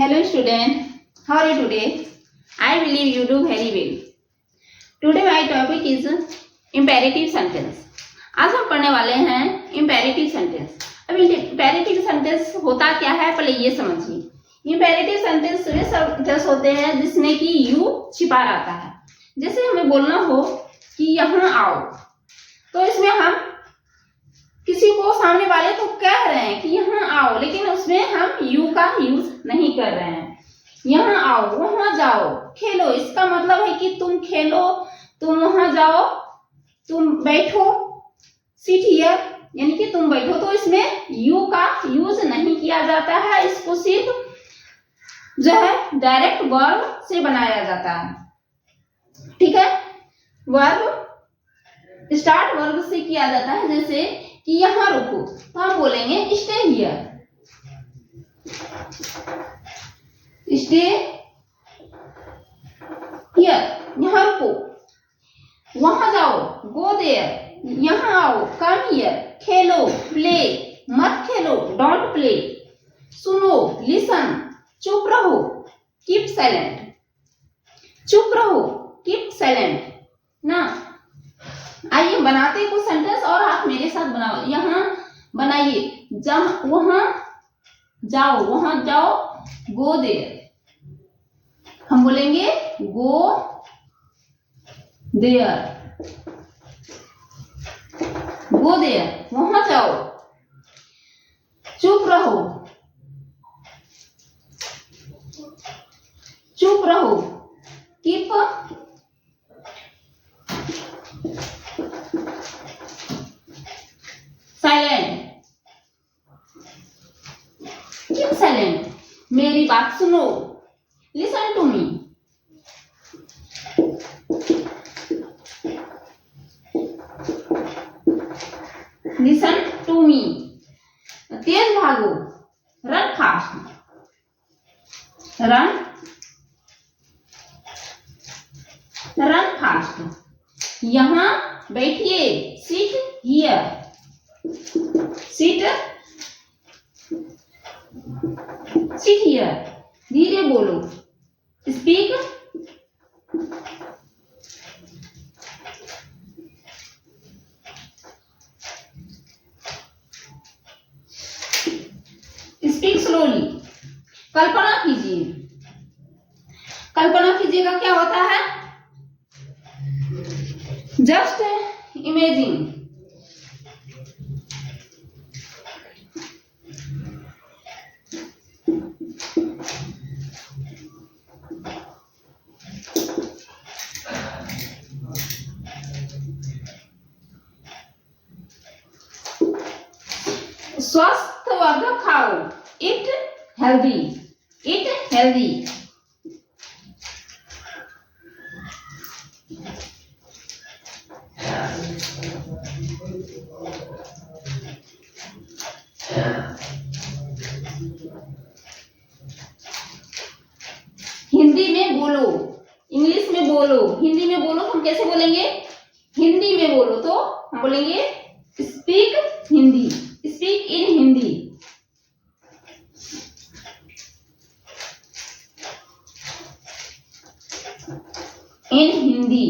Hello student, how are you today? I believe you do very well. Today my topic is imperative sentence. आज हम पढ़ने वाले हैं imperative sentence. अब imperative sentence होता क्या है पहले ये समझिए. Imperative sentence वे sentence होते हैं जिसमें कि you छिपा रहता है. जैसे हमें बोलना हो कि यहाँ आओ, तो इसमें हम किसी को सामने वाले को कह रहे हैं कि यहाँ आओ, लेकिन उसमें हम यू का यूज नहीं कर रहे हैं. यहाँ आओ, वहां जाओ, खेलो, इसका मतलब है कि तुम खेलो, तुम वहां जाओ, तुम बैठो, सिट हियर, यानी कि तुम बैठो. तो इसमें यू का यूज नहीं किया जाता है, इसको सिर्फ जो है डायरेक्ट वर्ब से बनाया जाता है. ठीक है, वर्ब स्टार्ट वर्ब से किया जाता है. जैसे कि यहाँ रुको, तो हम बोलेंगे स्टे हियर, स्टे हियर, यहाँ रुको. वहां जाओ, गो देयर, यहाँ आओ, कम हियर, खेलो, प्ले, मत खेलो, डोंट प्ले, सुनो, लिसन, चुप रहो, कीप साइलेंट, चुप रहो, कीप साइलेंट ना. आइए बनाते कुछ सेंटेंस और आप मेरे साथ बनाओ. यहाँ बनाइए, वहां जाओ, वहां जाओ, गो देयर. हम बोलेंगे गो देयर, गो देयर, वहां जाओ. चुप रहो, चुप रहो, कीप साइलेंट, कीप साइलेंट, मेरी बात सुनो, listen to me. Listen to me. तेज भागो, रन फास्ट, रन फास्ट. यहां बैठिए, सिट हियर, सिट हियर. धीरे बोलो, स्पीक स्लोली. कल्पना कीजिए, कल्पना कीजिएगा क्या होता है, जस्ट इमेजिन. स्वस्थ वर्धक खाओ, it healthy, it healthy. Hindi में बोलो, इंग्लिश में बोलो. हिंदी में बोलो तो हम कैसे बोलेंगे, हिंदी में बोलो तो हम बोलेंगे speak Hindi, speak in Hindi. In Hindi.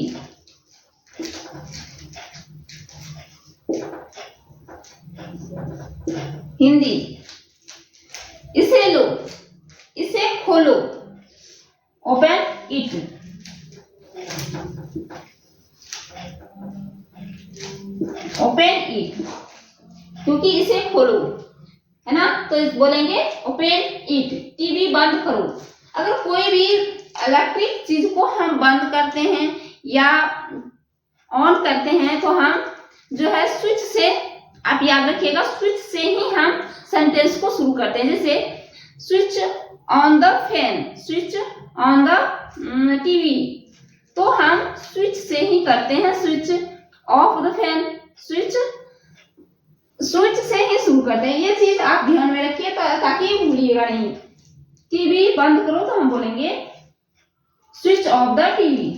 Hindi. इसे लो, इसे खोलो, ओपन इट. ओपन इट, क्योंकि इसे खोलो है ना, तो बोलेंगे ओपन इट. टीवी बंद करो. अगर कोई भी इलेक्ट्रिक चीज को हम बंद करते हैं या ऑन करते हैं तो हम जो है स्विच से, आप याद रखिएगा, स्विच से ही हम सेंटेंस को शुरू करते हैं. जैसे switch on the fan, switch on the TV, तो हम स्विच से ही करते हैं. Switch off the fan, switch से ही शुरू करते हैं. ये चीज आप ध्यान में रखिए ताकि भूलिएगा नहीं. टीवी बंद करो तो हम बोलेंगे स्विच ऑफ द टीवी.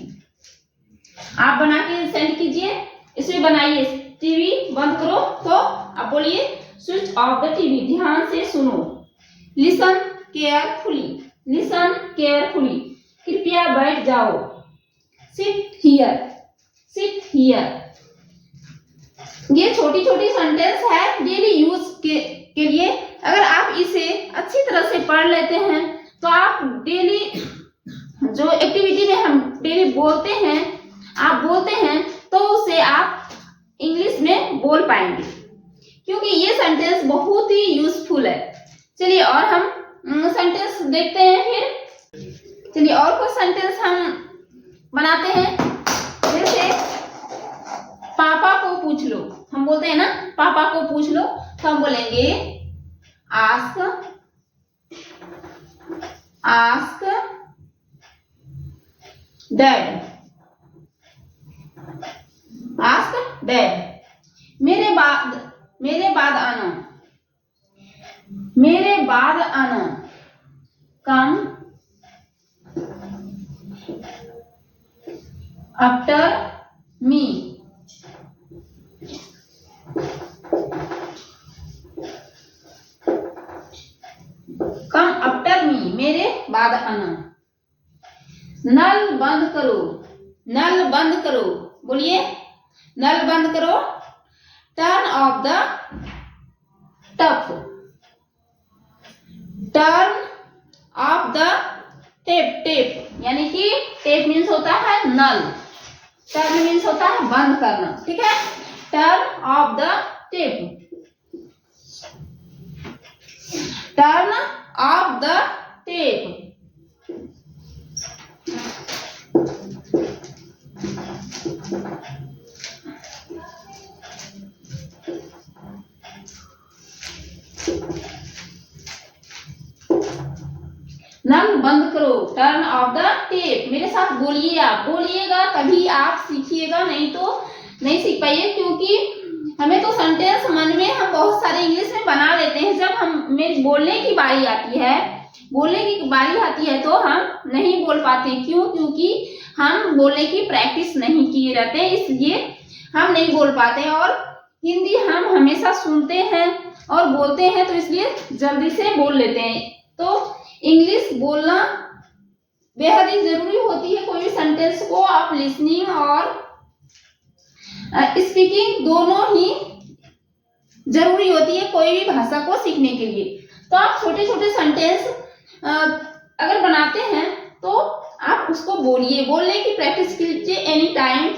आप बना के सेंड कीजिए, इसमें बनाइए टीवी बंद करो तो आप बोलिए स्विच ऑफ द टीवी. ध्यान से सुनो, लिसन केयरफुली, लिसन केयरफुली, कृपया बैठ जाओ। Sit here, sit here. ये छोटी छोटी सेंटेंस है डेली यूज के लिए। अगर आप इसे अच्छी तरह से पढ़ लेते हैं तो आप डेली जो एक्टिविटी में हम डेली बोलते हैं, आप बोलते हैं तो उसे आप इंग्लिश में बोल पाएंगे, क्योंकि ये सेंटेंस बहुत ही यूजफुल है। चलिए और हम सेंटेंस देखते हैं फिर। चलिए और कुछ सेंटेंस हम बनाते हैं। जैसे पापा को पूछ लो, हम बोलते हैं ना पापा को पूछ लो, तो हम बोलेंगे ask, ask dad, ask dad. मेरे बाद आना, मेरे बाद आना, come after me, come after me, मेरे बाद आना। नल बंद करो, नल बंद करो, बोलिए नल बंद करो। Turn off the tap, turn off the tape, tape यानी कि टेप मीन्स होता है नल, टर्न मीन्स होता है बंद करना, ठीक है। Turn off the tape, turn off the tape. नल बंद करो, टर्न ऑफ द टेप। मेरे साथ बोलिए, आप बोलिएगा तभी आप सीखिएगा, नहीं तो नहीं सीख पाइए। क्योंकि हमें तो सेंटेंस मन में हम बहुत सारे इंग्लिश में बना लेते हैं, जब हम मेरी बोलने की बारी आती है, बोलने की बारी आती है तो हम नहीं बोल पाते। क्यों? क्योंकि हम बोलने की प्रैक्टिस नहीं किए रहते हैं, इसलिए हम नहीं बोल पाते। और हिंदी हम हमेशा सुनते हैं और बोलते हैं, तो इसलिए जल्दी से बोल लेते हैं। तो इंग्लिश बोलना बेहद ही जरूरी होती है। कोई भी सेंटेंस को आप लिसनिंग और स्पीकिंग दोनों ही जरूरी होती है कोई भी भाषा को सीखने के लिए। तो आप छोटे छोटे सेंटेंस अगर बनाते हैं तो आप उसको बोलिए, बोलने की प्रैक्टिस कीजिए, एनी टाइम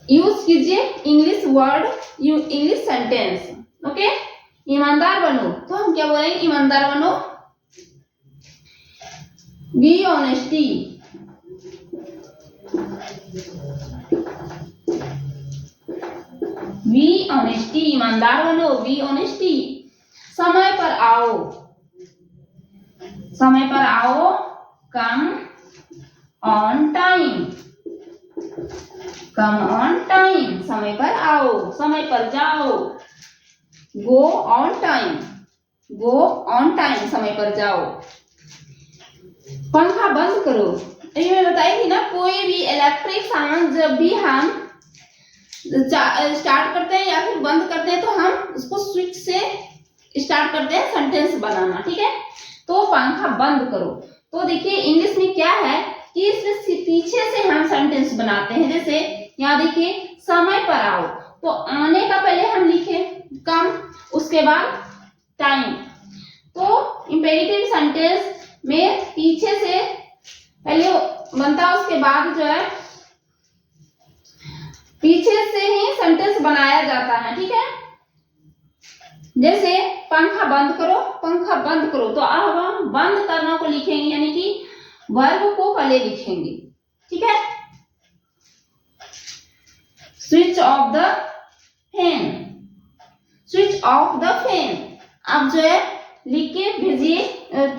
यूज कीजिए English word, English sentence. Okay, ईमानदार बनो, तो हम क्या बोलेंगे? ईमानदार बनो। बी ऑनेस्टी, बी ऑनेस्टी, ईमानदार बनो, बी ऑनेस्टी। समय पर आओ, समय पर आओ, come on time, come on time, समय पर आओ, समय पर जाओ। Go on time, go on time, समय पर जाओ। पंखा बंद करो, ये मैं बताई थी ना, कोई भी इलेक्ट्रिक सामान जब भी हम स्टार्ट करते हैं या फिर बंद करते हैं तो हम उसको स्विच से स्टार्ट करते हैं सेंटेंस बनाना, ठीक है। तो पंखा बंद करो, तो देखिए इंग्लिश में क्या है कि इसमें पीछे से हम सेंटेंस बनाते हैं। जैसे यहाँ देखिए समय पर आओ, तो आने का पहले हम लिखे कम, उसके बाद टाइम। तो इंपेरेटिव सेंटेंस में पीछे से पहले बनता, उसके बाद जो है पीछे से ही सेंटेंस बनाया जाता है, ठीक है। जैसे पंखा बंद करो, पंखा बंद करो, तो अब हम बंद करना को लिखेंगे, यानी कि वर्ब को पहले लिखेंगे, ठीक है। Switch off the fan, switch off the fan, आप जो है लिख के भेजिए,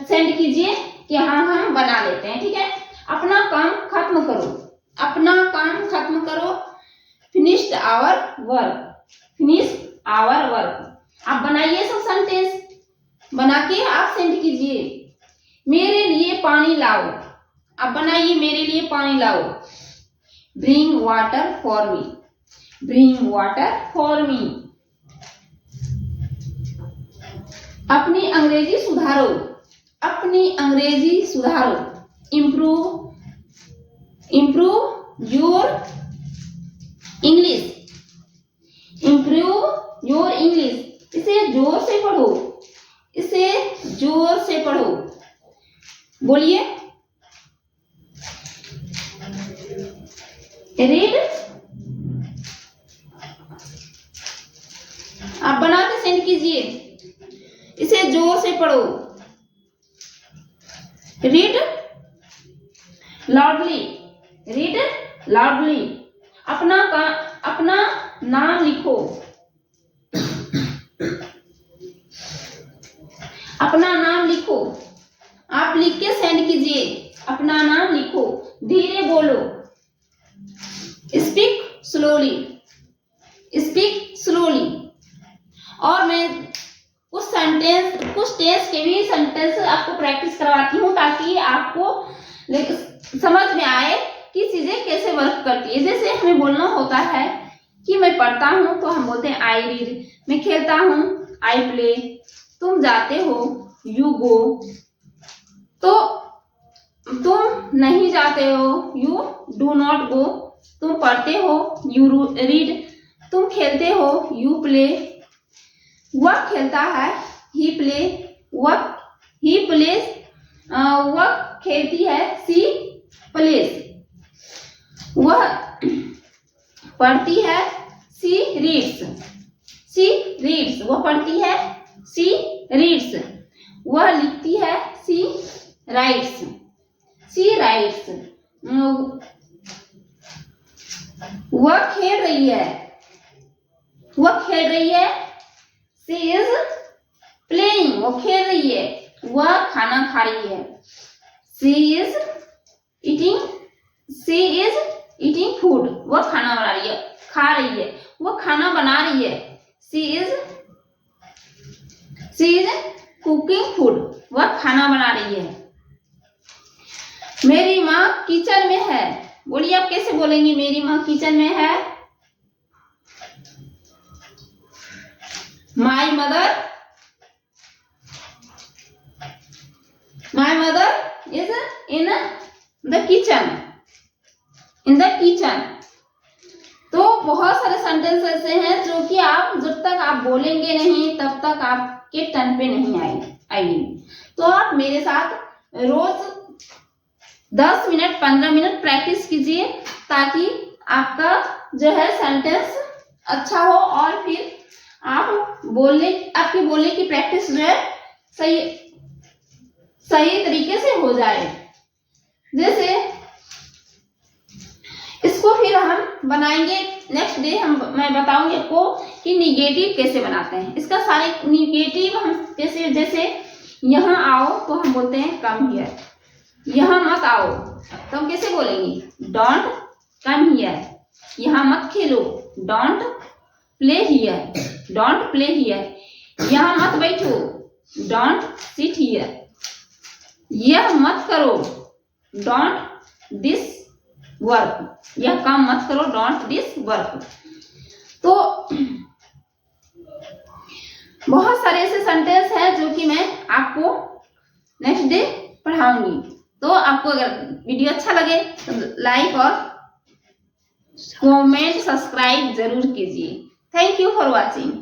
सेंड कीजिए कि हाँ हम बना लेते हैं, ठीक है। अपना काम खत्म करो, अपना काम खत्म करो। Finished our work, finished our work, आप बनाइए सब सेंटेंस, बना के आप सेंड कीजिए। मेरे लिए पानी लाओ, आप बनाइए मेरे लिए पानी लाओ। Bring water for me, bring water for me. अपनी अंग्रेजी सुधारो, अपनी अंग्रेजी सुधारो। Improve your English. Improve your English. इसे जोर से पढ़ो, इसे जोर से पढ़ो। बोलिए, रीड। आप बना के सेंड कीजिए, इसे जोर से पढ़ो। Read loudly. Read loudly. अपना नाम लिखो। अपना नाम लिखो। आप लिख के सेंड कीजिए। अपना नाम लिखो, धीरे बोलो। Speak slowly. Speak slowly. और मैं कुछ टेंस के भी सेंटेंस आपको प्रैक्टिस करवाती हूँ ताकि आपको समझ में आए कि चीजें कैसे वर्क करती है। जैसे हमें बोलना होता है कि मैं पढ़ता हूँ, तो हम बोलते हैं आई रीड। मैं खेलता हूँ, आई प्ले। तुम जाते हो, यू गो। तो तुम नहीं जाते हो, यू डू नॉट गो। तुम पढ़ते हो, यू रीड। तुम खेलते हो, यू प्ले। वह खेलता है, ही प्ले। ही प्लेस। वह खेलती है, सी प्लेस। वह पढ़ती है, सी रीड्स। सी रीड्स। वह पढ़ती है, सी रीड्स। वह लिखती है, सी राइट्स। सी राइट्स। वह खेल रही है, वह खेल रही है, शी इज प्लेइंग। वो खेल रही है। वह खाना खा रही है, शी इज ईटिंग फूड। वह खाना बना रही है, खा रही है। वह खाना बना रही है, शी इज कुकिंग फूड। वह खाना बना रही है। मेरी माँ किचन में है। बोलिए, आप कैसे बोलेंगे मेरी माँ किचन में है? My mother is in the kitchen. In the kitchen. तो बहुत सारे सेंटेंस ऐसे हैं जो कि आप जब तक आप बोलेंगे नहीं तब तक आपके टर्न पे नहीं आएंगे। तो आप मेरे साथ रोज 10 मिनट 15 मिनट प्रैक्टिस कीजिए ताकि आपका जो है सेंटेंस अच्छा हो और फिर आपकी बोलने की प्रैक्टिस जो है सही तरीके से हो जाए। जैसे इसको फिर हम बनाएंगे नेक्स्ट डे। मैं बताऊंगी आपको कि निगेटिव कैसे बनाते हैं। इसका सारे निगेटिव हम जैसे यहाँ आओ तो हम बोलते हैं कम हियर। यहाँ मत आओ तो हम कैसे बोलेंगे? Don't come here. यहाँ मत खेलो, don't play here. Don't play here. यहाँ मत बैठो, डोंट सिट हियर। यह मत करो, डोंट दिस वर्क। यह काम मत करो, डोंट दिस वर्क। तो बहुत सारे ऐसे सेंटेंस हैं जो कि मैं आपको नेक्स्ट डे पढ़ाऊंगी। तो आपको अगर वीडियो अच्छा लगे तो लाइक और कमेंट सब्सक्राइब जरूर कीजिए। Thank you for watching.